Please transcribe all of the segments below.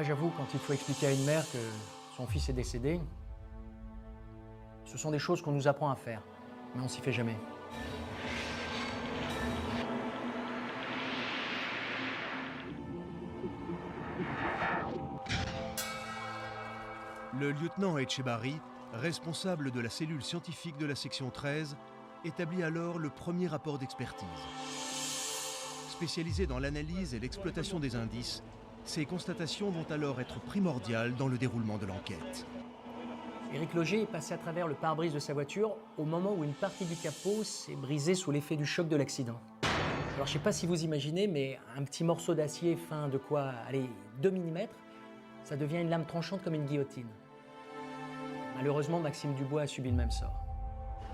J'avoue, quand il faut expliquer à une mère que son fils est décédé, ce sont des choses qu'on nous apprend à faire, mais on s'y fait jamais. Le lieutenant Etchebarri, responsable de la cellule scientifique de la section 13, établit alors le premier rapport d'expertise. Spécialisé dans l'analyse et l'exploitation des indices, ces constatations vont alors être primordiales dans le déroulement de l'enquête. Éric Loger est passé à travers le pare-brise de sa voiture au moment où une partie du capot s'est brisée sous l'effet du choc de l'accident. Alors je ne sais pas si vous imaginez, mais un petit morceau d'acier fin de quoi, allez, 2 mm, ça devient une lame tranchante comme une guillotine. Malheureusement, Maxime Dubois a subi le même sort.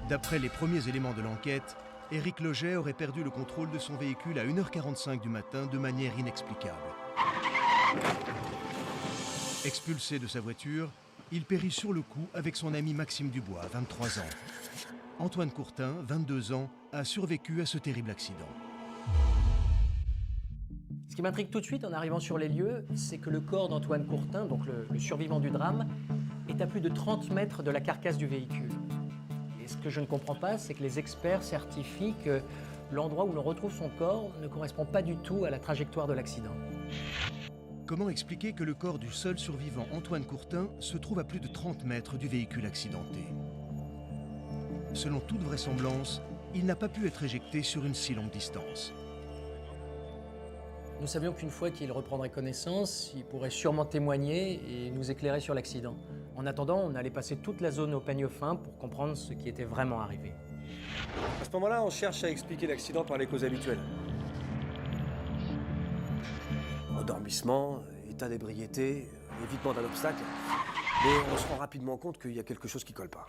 D'après les premiers éléments de l'enquête, Éric Loger aurait perdu le contrôle de son véhicule à 1h45 du matin de manière inexplicable. Expulsé de sa voiture, il périt sur le coup avec son ami Maxime Dubois, 23 ans. Antoine Courtin, 22 ans, a survécu à ce terrible accident. Ce qui m'intrigue tout de suite en arrivant sur les lieux, c'est que le corps d'Antoine Courtin, donc le survivant du drame, est à plus de 30 mètres de la carcasse du véhicule. Et ce que je ne comprends pas, c'est que les experts certifient que l'endroit où l'on retrouve son corps ne correspond pas du tout à la trajectoire de l'accident. Comment expliquer que le corps du seul survivant Antoine Courtin se trouve à plus de 30 mètres du véhicule accidenté? Selon toute vraisemblance, il n'a pas pu être éjecté sur une si longue distance. Nous savions qu'une fois qu'il reprendrait connaissance, il pourrait sûrement témoigner et nous éclairer sur l'accident. En attendant, on allait passer toute la zone au peigne fin pour comprendre ce qui était vraiment arrivé. À ce moment-là, on cherche à expliquer l'accident par les causes habituelles. Endormissement, état d'ébriété, évitement d'un obstacle. Mais on se rend rapidement compte qu'il y a quelque chose qui colle pas.